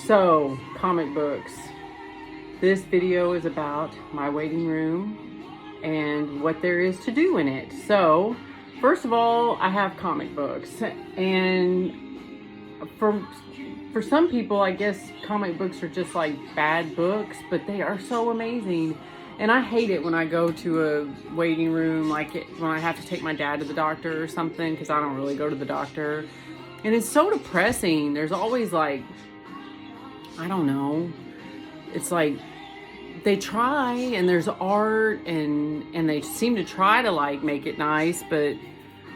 So, comic books. This video is about my waiting room and what there is to do in it. So, first of all, I have comic books, and for some people, I guess comic books are just like bad books, but they are so amazing. And I hate it when I go to a waiting room, like when I have to take my dad to the doctor or something, because I don't really go to the doctor. And it's so depressing. There's always like, I don't know, it's like they try and there's art and they seem to try to like make it nice, but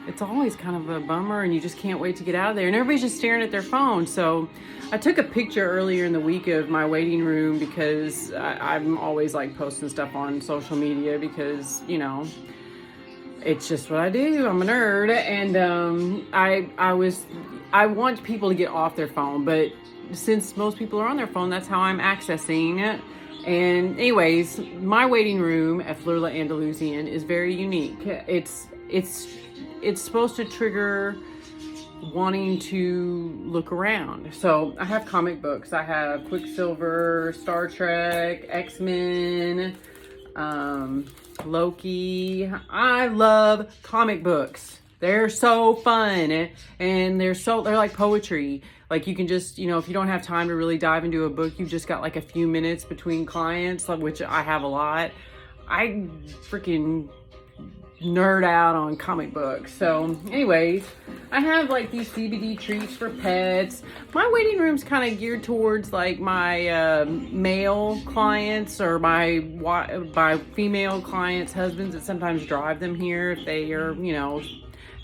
it's always kind of a bummer and you just can't wait to get out of there. And everybody's just staring at their phone. So I took a picture earlier in the week of my waiting room because I'm always like posting stuff on social media because, you know, it's just what I do. I'm a nerd. And I want people to get off their phone, but since most people are on their phone, that's how I'm accessing it. And anyways, my waiting room at Fleur La Andalusian is very unique. It's supposed to trigger wanting to look around. So I have comic books. I have Quicksilver, Star Trek, X-Men, Loki. I love comic books. They're so fun and they're like poetry. Like you can just, you know, if you don't have time to really dive into a book, you've just got like a few minutes between clients, which I have a lot. I freaking nerd out on comic books. So anyways, I have like these CBD treats for pets. My waiting room's kind of geared towards like my male clients or my female clients' husbands that sometimes drive them here if they are, you know,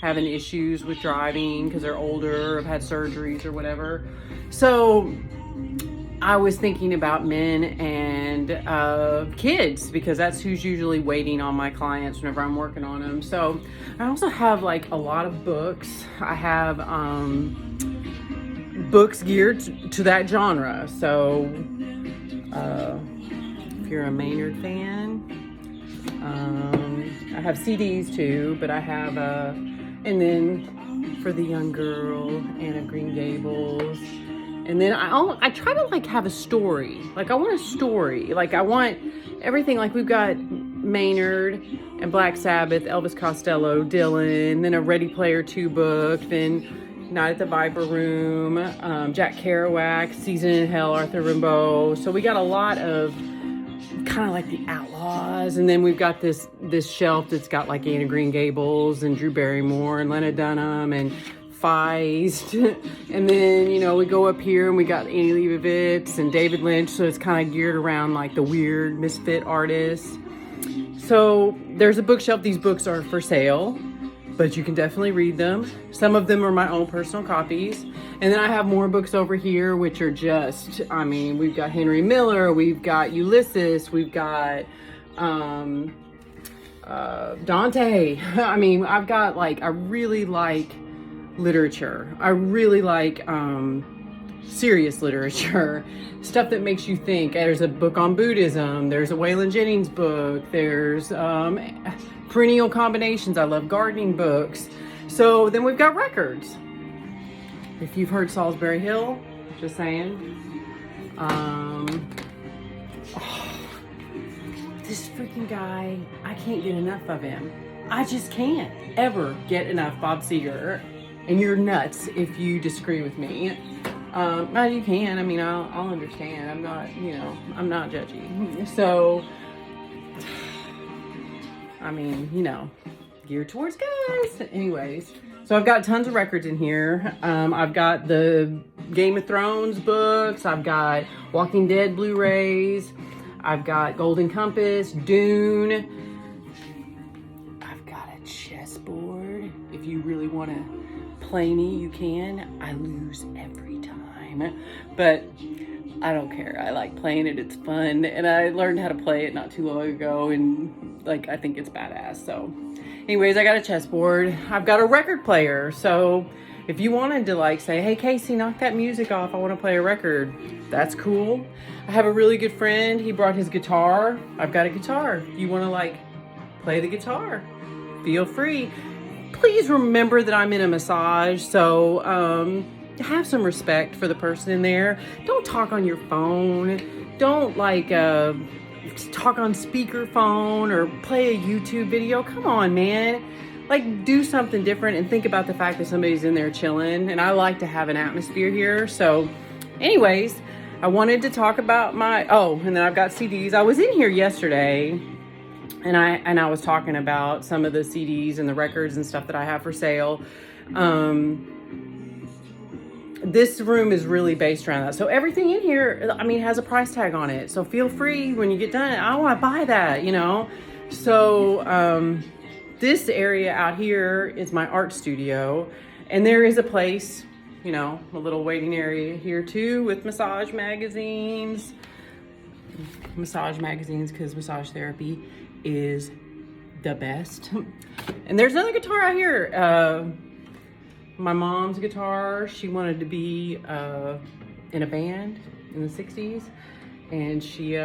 having issues with driving because they're older or have had surgeries or whatever. So I was thinking about men and kids because that's who's usually waiting on my clients whenever I'm working on them. So I also have like a lot of books. I have books geared to that genre. So if you're a Maynard fan, I have CDs too, but I have and then for the young girl, Anne of Green Gables. And then I try to like have a story. Like I want a story. Like I want everything. Like we've got Maynard and Black Sabbath, Elvis Costello, Dylan, then a Ready Player 2 book, then Night at the Viper Room, Jack Kerouac, Season in Hell, Arthur Rimbaud. So we got a lot of kind of like the outlaws, and then we've got this shelf that's got like Anne of Green Gables and Drew Barrymore and Lena Dunham and Feist, and then, you know, we go up here and we got Annie Leibovitz and David Lynch, so it's kind of geared around like the weird misfit artists. So there's a bookshelf. These books are for sale, but you can definitely read them. Some of them are my own personal copies. And then I have more books over here, which are just, I mean, we've got Henry Miller, we've got Ulysses, we've got Dante. I mean, I've got like, I really like literature. I really like serious literature, stuff that makes you think. There's a book on Buddhism. There's a Waylon Jennings book. There's perennial combinations. I love gardening books. So then we've got records. If you've heard Salisbury Hill, just saying. This freaking guy, I can't get enough of him. I just can't ever get enough Bob Seger. And you're nuts if you disagree with me. No, you can. I mean, I'll understand. I'm not, you know, I'm not judgy. So, I mean, you know, geared towards guys. Anyways, so I've got tons of records in here. I've got the Game of Thrones books. I've got Walking Dead Blu-rays. I've got Golden Compass, Dune. I've got a chessboard. If you really want to play me, you can. I lose every time, but I don't care. I like playing it. It's fun, and I learned how to play it not too long ago, and like I think it's badass. So anyways, I got a chessboard. I've got a record player, so if you wanted to like say, hey Casey, knock that music off, I want to play a record, that's cool. I have a really good friend. He brought his guitar. I've got a guitar. You want to like play the guitar, feel free. Please remember that I'm in a massage, so have some respect for the person in there. Don't talk on your phone. Don't like talk on speakerphone or play a YouTube video. Come on, man. Like, do something different and think about the fact that somebody's in there chilling. And I like to have an atmosphere here. So anyways, I wanted to talk about and then I've got CDs. I was in here yesterday and I was talking about some of the CDs and the records and stuff that I have for sale. This room is really based around that. So everything in here, I mean, has a price tag on it. So feel free when you get done. I want to buy that, you know? So, this area out here is my art studio, and there is a place, you know, a little waiting area here too with massage magazines because massage therapy is the best. And there's another guitar out here. My mom's guitar. She wanted to be in a band in the 60s, and she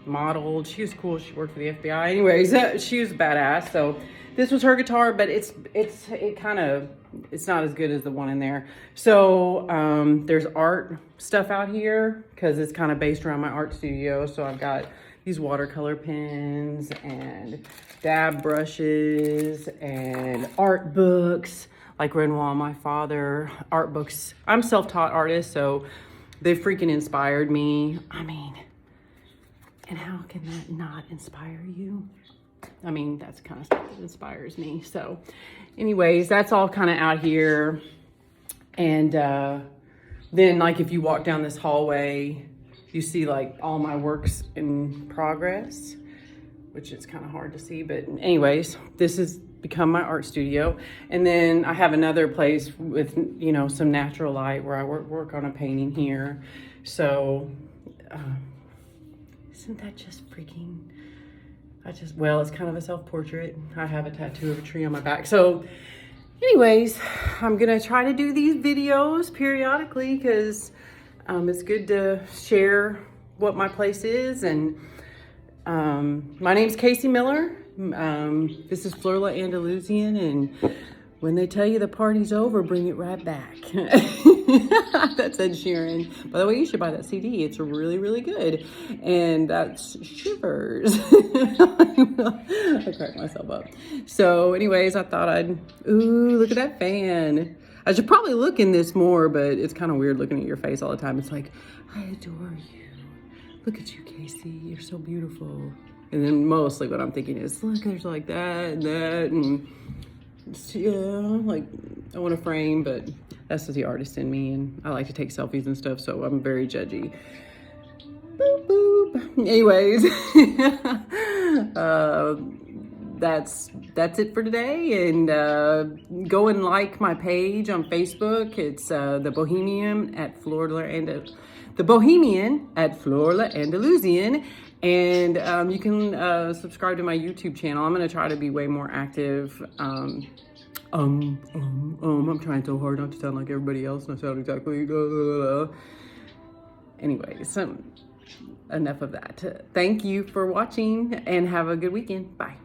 modeled. She was cool. She worked for the FBI. Anyways, she was badass. So this was her guitar, but it's not as good as the one in there. So there's art stuff out here because it's kind of based around my art studio. So I've got these watercolor pens and dab brushes and art books like Renoir, my father, art books. I'm self-taught artist, so they freaking inspired me. I mean, and how can that not inspire you? I mean, that's the kind of stuff that inspires me. So anyways, that's all kind of out here. And then like if you walk down this hallway, you see like all my works in progress, which is kind of hard to see. But anyways, this has become my art studio. And then I have another place with, you know, some natural light where I work on a painting here. So isn't that just freaking, well, it's kind of a self-portrait. I have a tattoo of a tree on my back. So anyways, I'm gonna try to do these videos periodically because it's good to share what my place is. And my name's Casey Miller. This is Fleur La Andalusian, and when they tell you the party's over, bring it right back. That's Ed Sheeran. By the way, you should buy that CD. It's really, really good. And that's Shivers. I cracked myself up. So anyways, I thought ooh, look at that fan. I should probably look in this more, but it's kind of weird looking at your face all the time. It's like, I adore you. Look at you, Casey. You're so beautiful. And then mostly what I'm thinking is, look, there's like that and that. And yeah, like I want to frame, but that's just the artist in me. And I like to take selfies and stuff, so I'm very judgy. Boop, boop. Anyways, that's it for today. And go and like my page on Facebook. It's the Bohemian at Fleur La Andalusian. And you can subscribe to my YouTube channel. I'm going to try to be way more active. I'm trying so hard not to sound like everybody else, and I sound exactly. Anyways, enough of that. Thank you for watching, and have a good weekend. Bye.